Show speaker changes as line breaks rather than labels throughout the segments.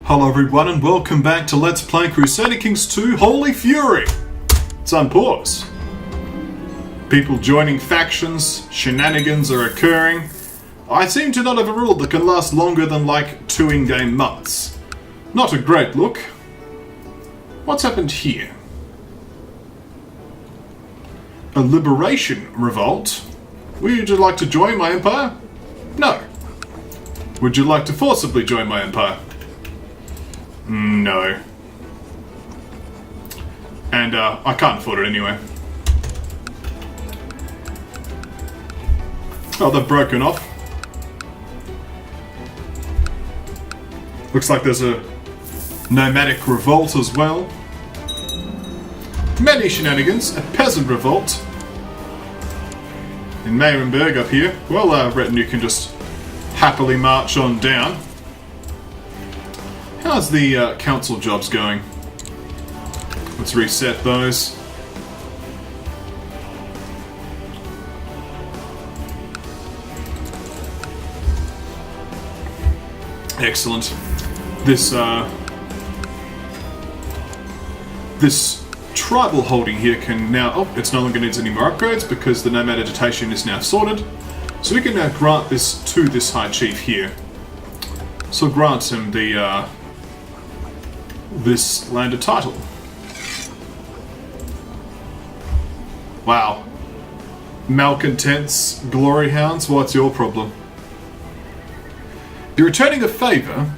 Hello everyone and welcome back to Let's Play Crusader Kings 2 Holy Fury! It's on pause. People joining factions, shenanigans are occurring. I seem to not have a rule that can last longer than like 2 in-game months. Not a great look. What's happened here? A liberation revolt? Would you like to join my empire? No. Would you like to forcibly join my empire? No. And I can't afford it anyway. Oh, they've broken off. Looks like there's a nomadic revolt as well. Many shenanigans. A peasant revolt. In Mayrenberg up here. Well, retinue can just happily march on down. How's the council jobs going? Let's reset those. Excellent. This tribal holding here can now... Oh, it's no longer needs any more upgrades because the nomad agitation is now sorted. So we can now grant this to this High Chief here. So grant him the this landed title. Wow. Malcontents, glory hounds, what's your problem? You're returning a favour.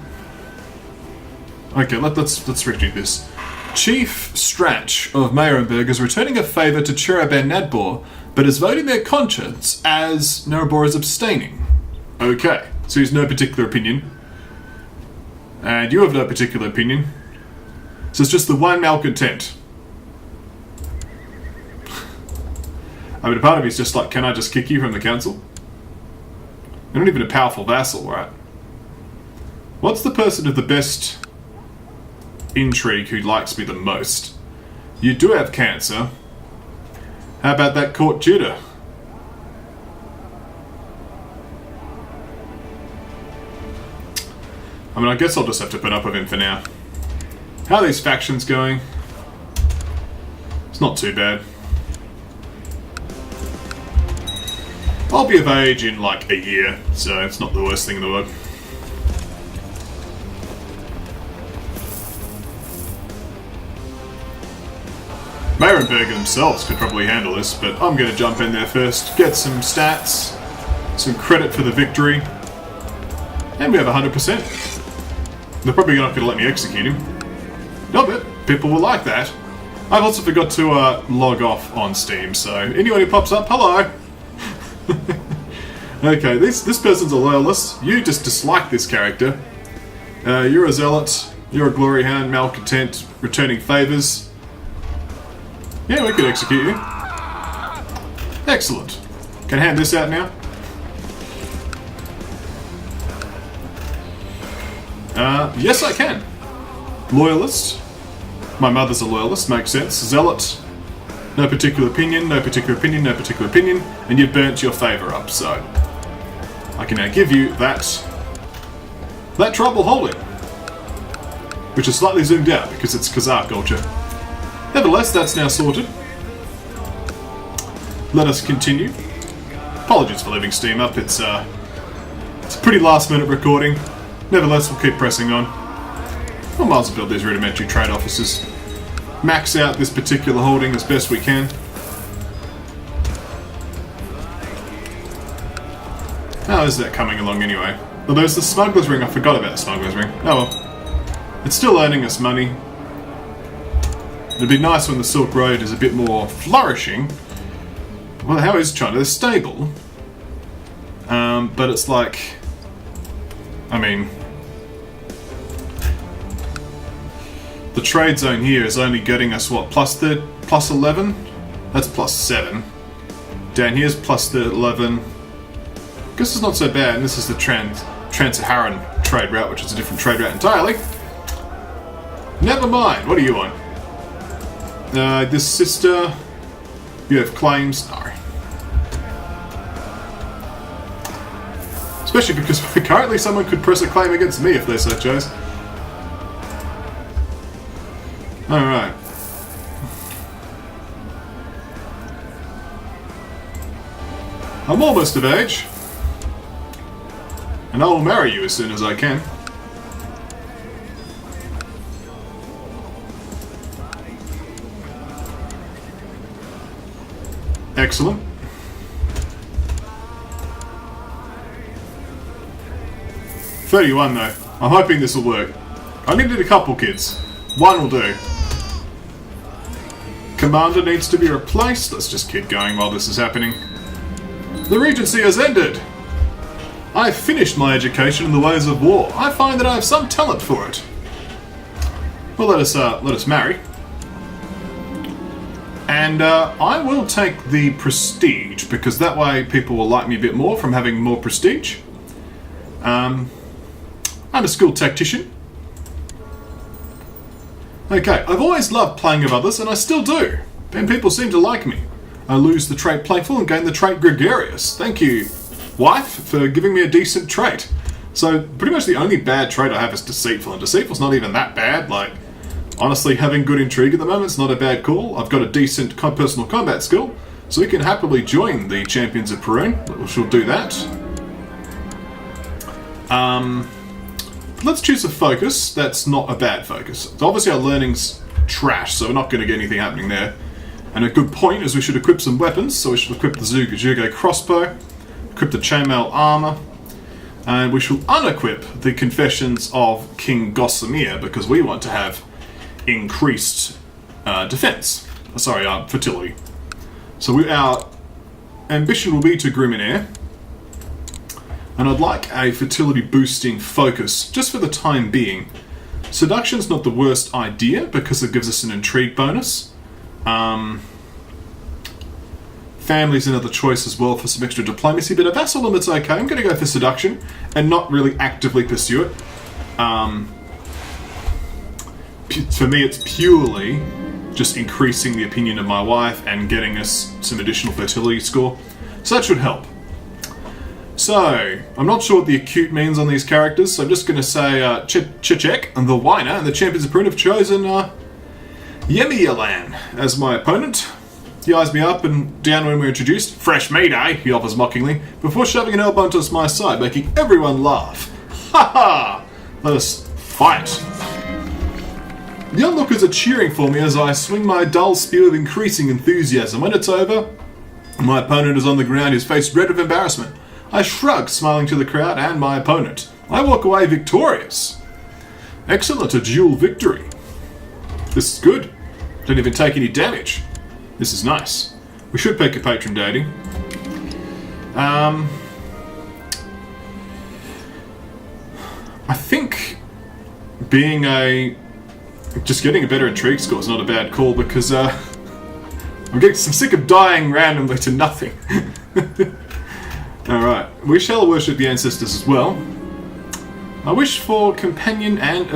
Okay, let's redo this. Chief Strach of Mayrenberg is returning a favour to Cheraban Nadbor, but is voting their conscience as Nerabor is abstaining. Okay, so he's no particular opinion. And you have no particular opinion. So it's just the one malcontent. I mean, a part of me is just like, can I just kick you from the council? You're not even a powerful vassal, right? What's the person with the best intrigue who likes me the most? You do have cancer. How about that court tutor? I mean, I guess I'll just have to put up with him for now. How are these factions going? It's not too bad. I'll be of age in like a year, so it's not the worst thing in the world. Mayrenberg themselves could probably handle this, but I'm going to jump in there first, get some stats, some credit for the victory, and we have 100%. They're probably not going to let me execute him. No, but people will like that. I've also forgot to log off on Steam, so anyone who pops up, hello! Okay, this person's a loyalist. You just dislike this character. You're a zealot, you're a glory hound, malcontent, returning favours. Yeah, we could execute you. Excellent. Can I hand this out now? Yes I can. Loyalist. My mother's a loyalist, makes sense. Zealot. No particular opinion, no particular opinion, no particular opinion. And you've burnt your favour up, so... I can now give you that tribal holding. Which is slightly zoomed out because it's Khazar culture. Nevertheless, that's now sorted. Let us continue. Apologies for leaving Steam up, it's a pretty last minute recording. Nevertheless, we'll keep pressing on. We might as well build these rudimentary trade offices. Max out this particular holding as best we can. How is that coming along anyway? Well, there's the smuggler's ring. I forgot about the smuggler's ring. Oh well. It's still earning us money. It'd be nice when the Silk Road is a bit more flourishing. Well, how is China? They're stable. But it's like... I mean... The trade zone here is only getting us, what, plus 11? That's plus 7. Down here's plus 11. Guess it's not so bad, and this is the Trans-Saharan trade route, which is a different trade route entirely. Never mind, what are you on? This sister... You have claims? No. Especially because currently someone could press a claim against me if they so chose. Alright. I'm almost of age. And I will marry you as soon as I can. Excellent. $31 though. I'm hoping this will work. I needed a couple kids. One will do. Commander needs to be replaced. Let's just keep going while this is happening. The Regency has ended. I have finished my education in the ways of war. I find that I have some talent for it. Well, let us marry. And I will take the prestige, because that way people will like me a bit more from having more prestige. I'm a skilled tactician. Okay, I've always loved playing with others, and I still do. And people seem to like me. I lose the trait Playful and gain the trait Gregarious. Thank you, wife, for giving me a decent trait. So, pretty much the only bad trait I have is Deceitful, and Deceitful's not even that bad. Like, honestly, having good intrigue at the moment is not a bad call. I've got a decent personal combat skill, so we can happily join the Champions of Perun. We shall do that. Let's choose a focus that's not a bad focus. So obviously our learning's trash, so we're not going to get anything happening there. And a good point is we should equip some weapons, so we should equip the Zhuge crossbow, equip the chainmail armor, and we shall unequip the Confessions of King Gossamer, because we want to have increased defense. Sorry, fertility. So our ambition will be to Griminaire. And I'd like a fertility boosting focus, just for the time being. Seduction's not the worst idea, because it gives us an intrigue bonus. Family's another choice as well for some extra diplomacy, but a vassal limit's okay. I'm going to go for seduction, and not really actively pursue it. For me, it's purely just increasing the opinion of my wife and getting us some additional fertility score. So that should help. So, I'm not sure what the acute means on these characters, so I'm just going to say Chechek and the Whiner and the Champions of Perun have chosen Yemiyalan as my opponent. He eyes me up and down when we're introduced. Fresh meat, eh? He offers mockingly, before shoving an elbow onto my side, making everyone laugh. Ha ha! Let us fight. The onlookers are cheering for me as I swing my dull spear with increasing enthusiasm. When it's over, my opponent is on the ground, his face red with embarrassment. I shrug, smiling to the crowd and my opponent. I walk away victorious. Excellent, a dual victory. This is good. Don't even take any damage. This is nice. We should pick a patron deity. I think just getting a better intrigue score is not a bad call, because I'm getting some sick of dying randomly to nothing. Alright, we shall worship the ancestors as well. I wish for companion and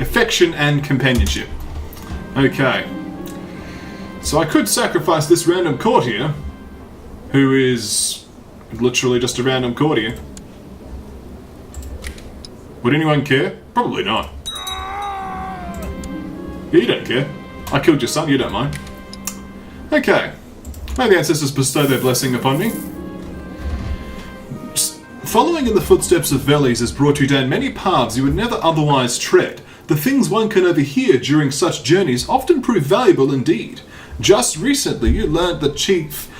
affection and companionship. Okay. So I could sacrifice this random courtier, who is literally just a random courtier. Would anyone care? Probably not. Yeah, you don't care. I killed your son, you don't mind. Okay. May the ancestors bestow their blessing upon me. Following in the footsteps of Veles has brought you down many paths you would never otherwise tread. The things one can overhear during such journeys often prove valuable indeed. Just recently you learned that Chief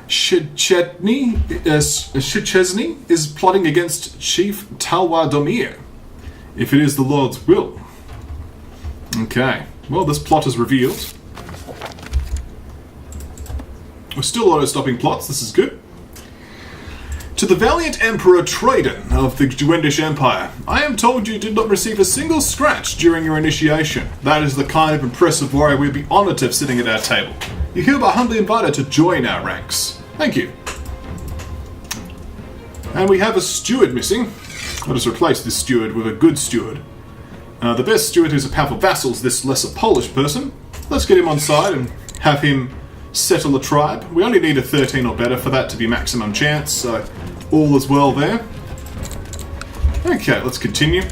Shchesny is plotting against Chief Talwa Domir, if it is the Lord's will. Okay, well, this plot is revealed. We're still auto-stopping plots, this is good. To the valiant Emperor Traden of the Duendish Empire, I am told you did not receive a single scratch during your initiation. That is the kind of impressive warrior we'd be honoured to have sitting at our table. You're hereby humbly invited to join our ranks. Thank you. And we have a steward missing. I'll just replace this steward with a good steward. The best steward who's a powerful vassal is this lesser Polish person. Let's get him on side and have him settle a tribe. We only need a 13 or better for that to be maximum chance, so all is well there. Okay, let's continue.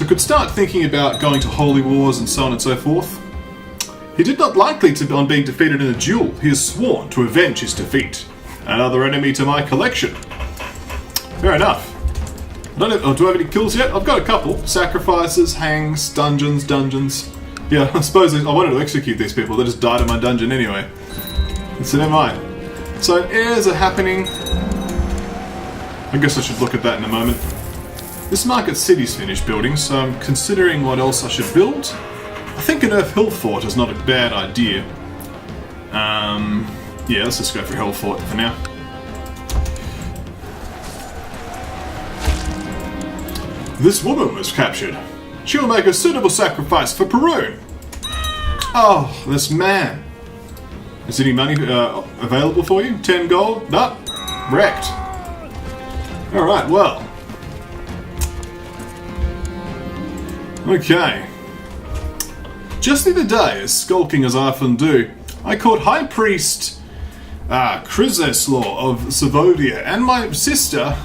so could start thinking about going to holy wars and so on and so forth. He did not likely to on being defeated in a duel. He has sworn to avenge his defeat. Another enemy to my collection. Fair enough. I don't know, do I have any kills yet? I've got a couple. Sacrifices, hangs, dungeons. Yeah, I suppose I wanted to execute these people. They just died in my dungeon anyway. So never mind. So heirs are happening. I guess I should look at that in a moment. This market city's finished building, so I'm considering what else I should build. I think an Earth Hill Fort is not a bad idea. Yeah, let's just go for Hill Fort for now. This woman was captured. She will make a suitable sacrifice for Perun. Oh, this man. Is any money available for you? 10 gold? No. Wrecked. Alright, well. Okay. Just the other day, as skulking as I often do, I caught High Priest Crusader of Savodia and my sister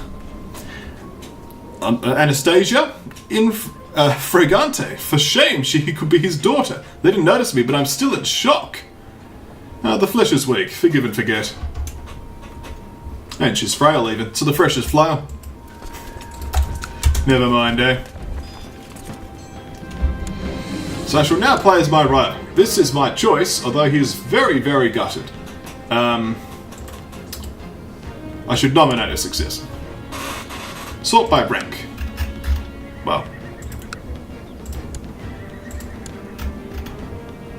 Anastasia in Fragante. For shame, she could be his daughter. They didn't notice me, but I'm still in shock. The flesh is weak. Forgive and forget. And she's frail even, so the fresh is flour. Never mind, eh? So I shall now play as my rider. This is my choice, although he is very, very gutted. I should nominate a successor. Sort by rank. Well.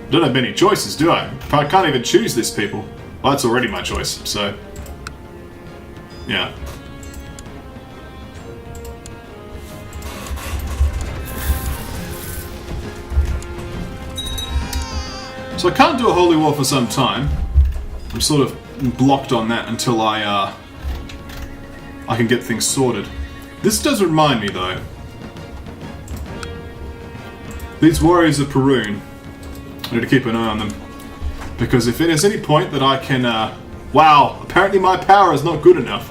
I don't have many choices, do I? I can't even choose these people. Well, that's already my choice, so... yeah. So I can't do a holy war for some time. I'm sort of blocked on that until I can get things sorted. This does remind me, though. These warriors of Perun, I need to keep an eye on them. Because if there's any point that I can... wow, apparently my power is not good enough.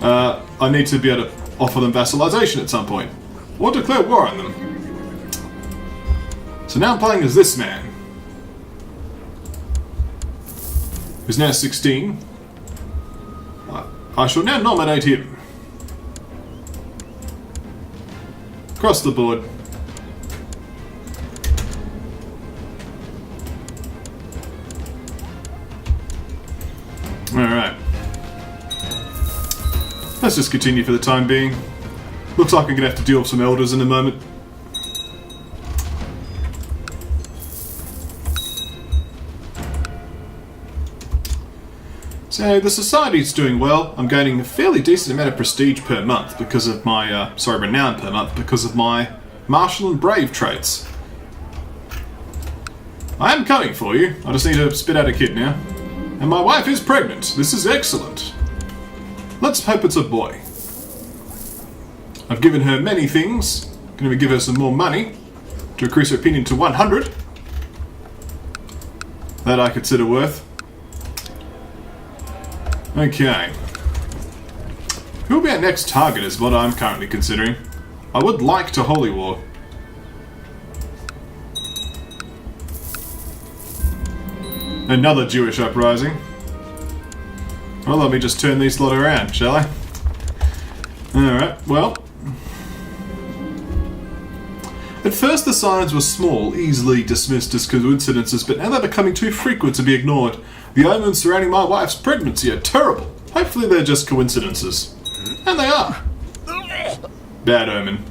I need to be able to offer them vassalization at some point. Or declare war on them. So now I'm playing as this man. Who's now 16. I shall now nominate him. Across the board. Alright. Let's just continue for the time being. Looks like I'm going to have to deal with some elders in a moment. So the society's doing well. I'm gaining a fairly decent amount of prestige per month because of my, renown per month because of my martial and brave traits. I am coming for you. I just need to spit out a kid now. And my wife is pregnant. This is excellent. Let's hope it's a boy. I've given her many things. Going to give her some more money to increase her opinion to 100. That I consider worth. Okay. Who will be our next target is what I'm currently considering. I would like to holy war. Another Jewish uprising. Well, let me just turn these lot around, shall I? Alright, well. At first the signs were small, easily dismissed as coincidences, but now they're becoming too frequent to be ignored. The omens surrounding my wife's pregnancy are terrible. Hopefully they're just coincidences. And they are. Bad omen.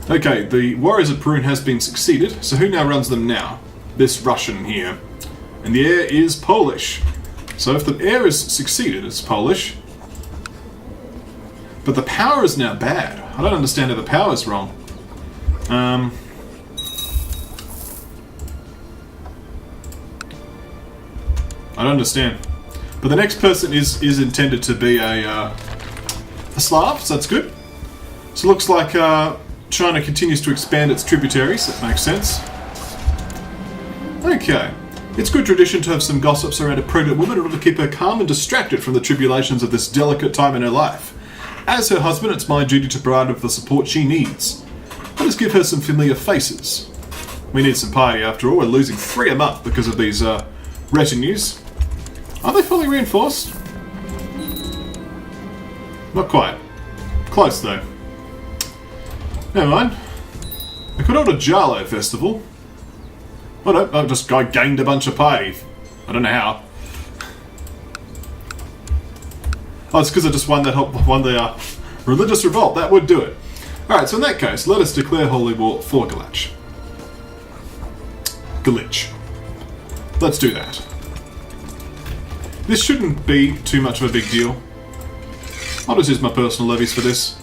Okay, the Warriors of Perun has been succeeded, so who now runs them now? This Russian here. And the heir is Polish. So if the heir is succeeded, it's Polish. But the power is now bad. I don't understand how the power is wrong. I don't understand. But the next person is intended to be a Slav, so that's good. So it looks like China continues to expand its tributaries. That makes sense. Okay. It's good tradition to have some gossips around a pregnant woman in order to keep her calm and distracted from the tribulations of this delicate time in her life. As her husband, it's my duty to provide her with the support she needs. Let us give her some familiar faces. We need some piety after all. We're losing 3 a month because of these retinues. Are they fully reinforced? Not quite. Close though. Never mind. I could hold a Jarlo festival. Oh no, I gained a bunch of piety. I don't know how. Oh, it's because I just won the religious revolt. That would do it. Alright, so in that case, let us declare holy war for Galich. Let's do that. This shouldn't be too much of a big deal. I'll just use my personal levies for this.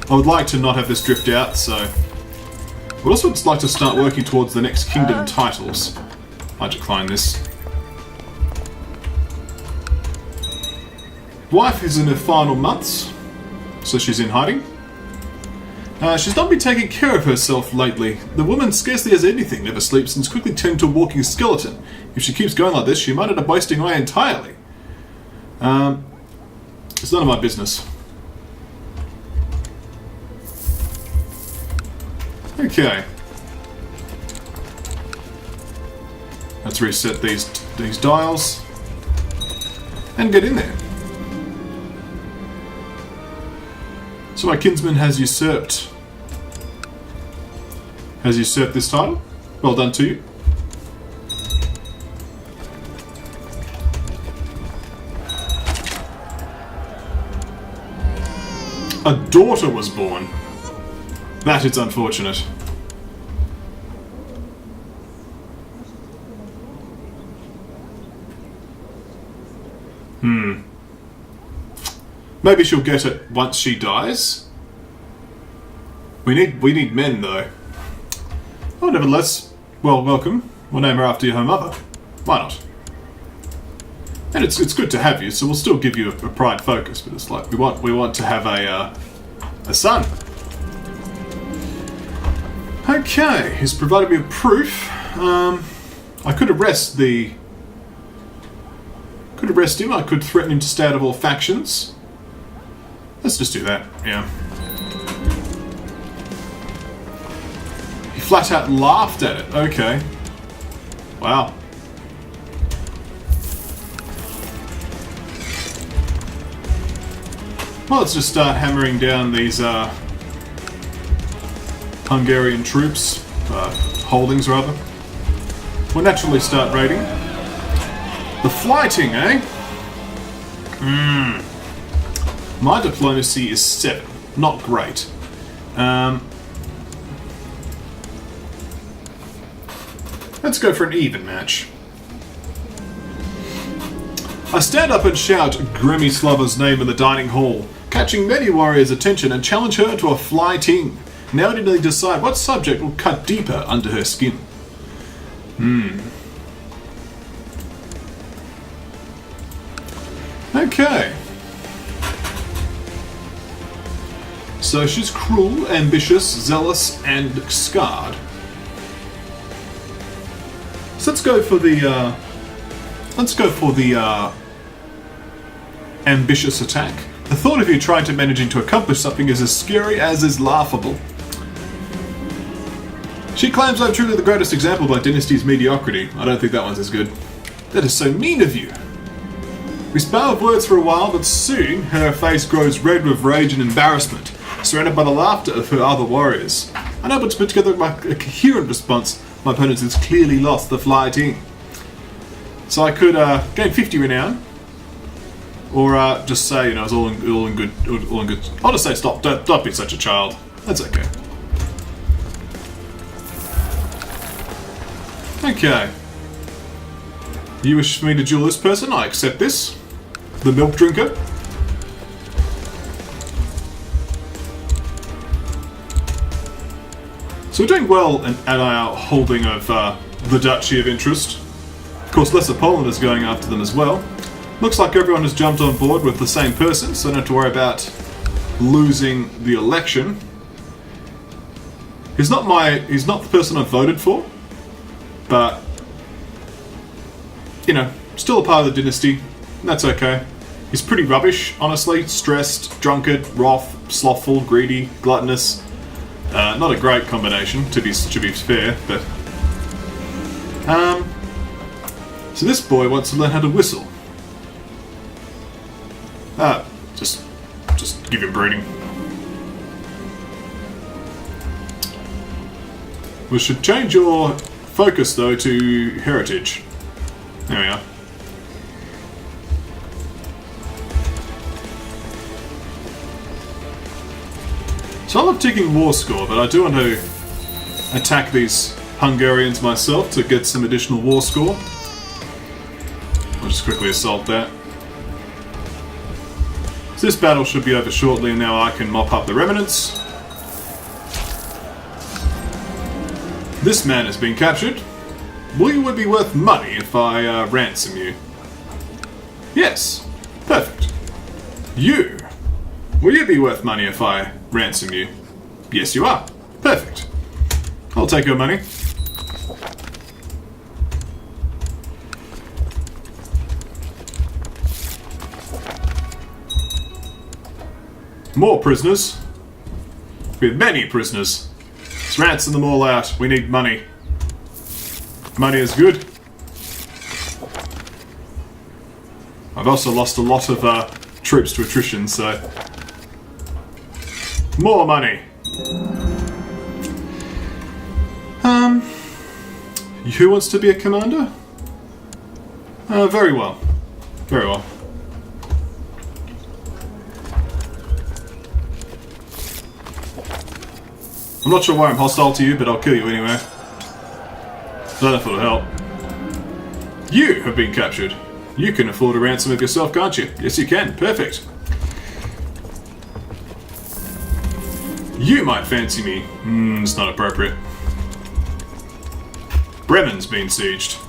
I would like to not have this drift out, so... I would also just like to start working towards the next kingdom titles. I decline this. Wife is in her final months, so she's in hiding. She's not been taking care of herself lately. The woman scarcely has anything, never sleeps, and is quickly turned to a walking skeleton. If she keeps going like this, she might end up wasting away entirely. It's none of my business. Okay. Let's reset these dials and get in there. So my kinsman has usurped this title. Well done to you. A daughter was born. That is unfortunate. Maybe she'll get it once she dies. We need men though. Oh, nevertheless, well, welcome. We'll name her after your mother. Why not? And it's good to have you, so we'll still give you a pride focus, but it's like we want to have a son. Okay, he's provided me with proof. I could arrest him. I could threaten him to stay out of all factions. Let's just do that. Yeah. He flat out laughed at it. Okay. Wow. Well, let's just start hammering down these Hungarian troops, holdings rather. We'll naturally start raiding. The flighting, eh? My diplomacy is 7. Not great. Let's go for an even match. I stand up and shout Grimmy Slover's name in the dining hall, catching many warriors' attention, and challenge her to a flighting. Now to decide what subject will cut deeper under her skin. Okay. So she's cruel, ambitious, zealous, and scarred. So let's go for the ambitious attack. The thought of you trying to managing to accomplish something is as scary as is laughable. She claims I'm truly the greatest example of my dynasty's mediocrity. I don't think that one's as good. That is so mean of you. We spar of words for a while, but soon her face grows red with rage and embarrassment, surrounded by the laughter of her other warriors. Unable to put together a coherent response, my opponent has clearly lost the flighting. So I could gain 50 renown, or just say, it's all in good. I'll just say, stop! Don't be such a child. That's okay. Okay. You wish me to duel this person? I accept this. The milk drinker. So we're doing well at our holding of the Duchy of Interest. Of course, Lesser Poland is going after them as well. Looks like everyone has jumped on board with the same person, so I don't have to worry about losing the election. He's not the person I voted for, but still a part of the dynasty. That's okay. He's pretty rubbish, honestly. Stressed, drunkard, wrath, slothful, greedy, gluttonous. Not a great combination, to be fair, but... So this boy wants to learn how to whistle. Just give him breeding. We should change your focus, though, to heritage. There we are. So I love taking war score, but I do want to attack these Hungarians myself to get some additional war score. I'll just quickly assault that. So this battle should be over shortly, and now I can mop up the remnants. This man has been captured. Will you be worth money if I ransom you? Yes. Perfect. You. Will you be worth money if I ransom you? Yes, you are. Perfect. I'll take your money. More prisoners. We have many prisoners. Let's ransom them all out. We need money. Money is good. I've also lost a lot of troops to attrition, so... More money. Who wants to be a commander? Very well. Very well. I'm not sure why I'm hostile to you, but I'll kill you anyway. Don't know if it'll help. You have been captured. You can afford a ransom of yourself, can't you? Yes, you can. Perfect. You might fancy me. It's not appropriate. Bremen's been sieged.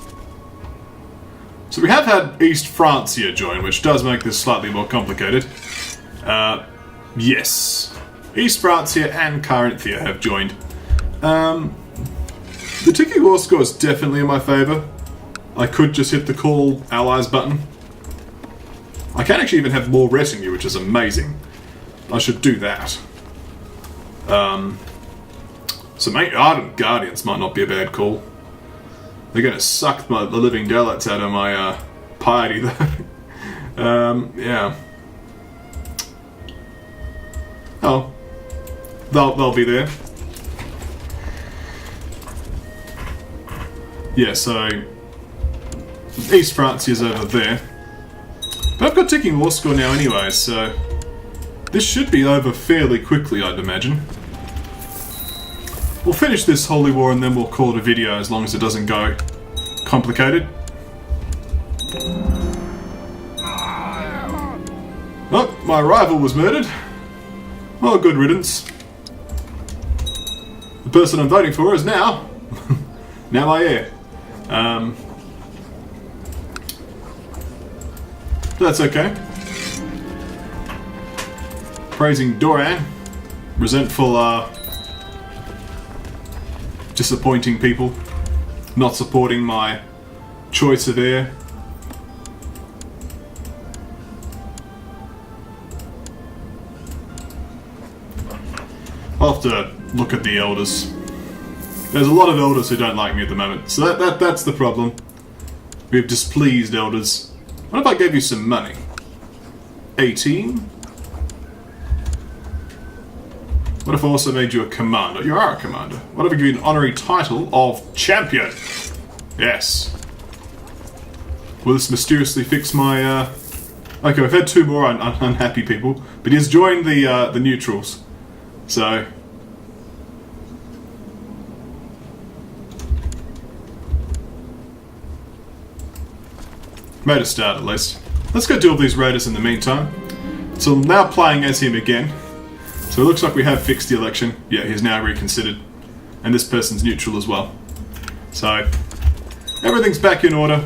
So we have had East Francia join, which does make this slightly more complicated. Yes. East Francia and Carinthia have joined. The ticking war score is definitely in my favour. I could just hit the call allies button. I can actually even have more retinue, which is amazing. I should do that. So maybe Ardent Guardians might not be a bad call. They're going to suck the living daylights out of my piety, though. Yeah. Oh. They'll be there. Yeah, so... East Francia is over there. But I've got ticking war score now anyway, so... This should be over fairly quickly, I'd imagine. We'll finish this holy war and then we'll call it a video as long as it doesn't go complicated. Oh, my rival was murdered. Well, good riddance. The person I'm voting for is now... now my heir. That's okay. Praising Doran. Resentful, disappointing people. Not supporting my choice of heir. I'll have to look at the elders. There's a lot of elders who don't like me at the moment, so that's the problem. We have displeased elders. What if I gave you some money? 18? What if I also made you a commander? You are a commander. What if I give you an honorary title of champion? Yes. Will this mysteriously fix my, Okay, we've had two more unhappy people, but he has joined the neutrals. So... made a start at least. Let's go deal with these raiders in the meantime. So I'm now playing as him again. So it looks like we have fixed the election. Yeah, he's now reconsidered. And this person's neutral as well. So, everything's back in order.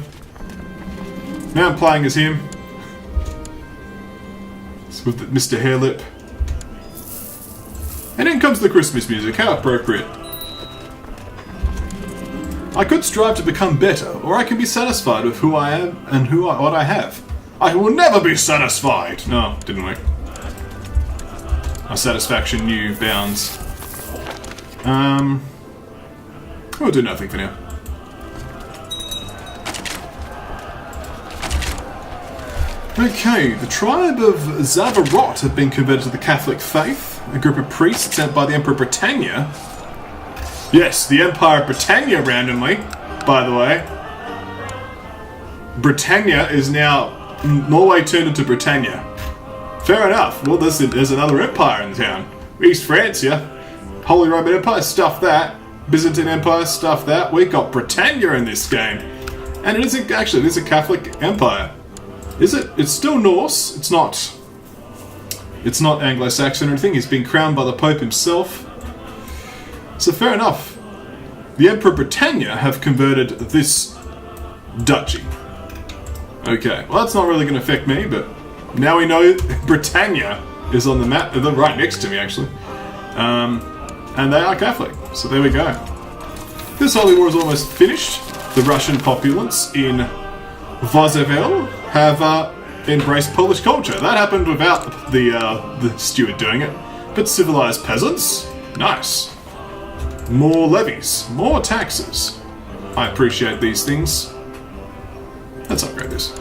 Now I'm playing as him. It's with Mr. Hairlip. And in comes the Christmas music. How appropriate. I could strive to become better, or I can be satisfied with who I am and what I have. I will never be satisfied! No, didn't we? Our satisfaction knew bounds. We'll do nothing for now. Okay, the tribe of Zavarot have been converted to the Catholic faith. A group of priests sent by the Emperor Britannia. Yes, the Empire of Britannia randomly, by the way. Britannia is now Norway turned into Britannia. Fair enough. Well, there's another empire in town. East Francia. Holy Roman Empire, stuff that. Byzantine Empire, stuff that. We got Britannia in this game. And it is actually, it is a Catholic empire. Is it? It's still Norse. It's not Anglo-Saxon or anything. He's been crowned by the Pope himself. So fair enough. The Emperor Britannia have converted this duchy. Okay, well that's not really going to affect me, but now we know Britannia is on the map. They're right next to me, actually. And they are Catholic, so there we go. This Holy War is almost finished. The Russian populace in Vozevel have embraced Polish culture. That happened without the steward doing it. But civilized peasants? Nice. More levies. More taxes. I appreciate these things. Let's upgrade this.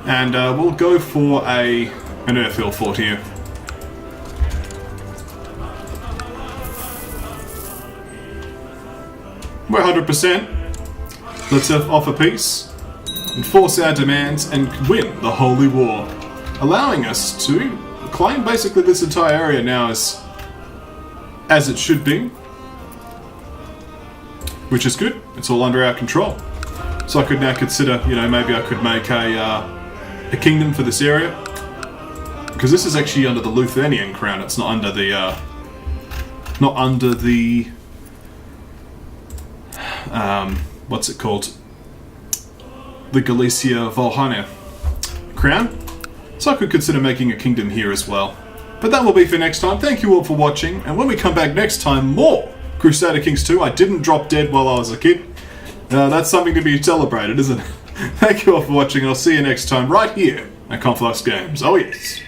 And we'll go for an earthhill fort here. We're 100%. Let's offer peace, enforce our demands, and win the Holy War. Allowing us to claim basically this entire area now as it should be. Which is good. It's all under our control. So I could now consider, you know, maybe I could make a kingdom for this area. Because this is actually under the Lithuanian crown. It's not under the what's it called? The Galicia Volhynia crown. So I could consider making a kingdom here as well. But that will be for next time. Thank you all for watching. And when we come back next time, more Crusader Kings 2. I didn't drop dead while I was a kid. That's something to be celebrated, isn't it? Thank you all for watching, and I'll see you next time right here at KonfluxGames. Oh yes.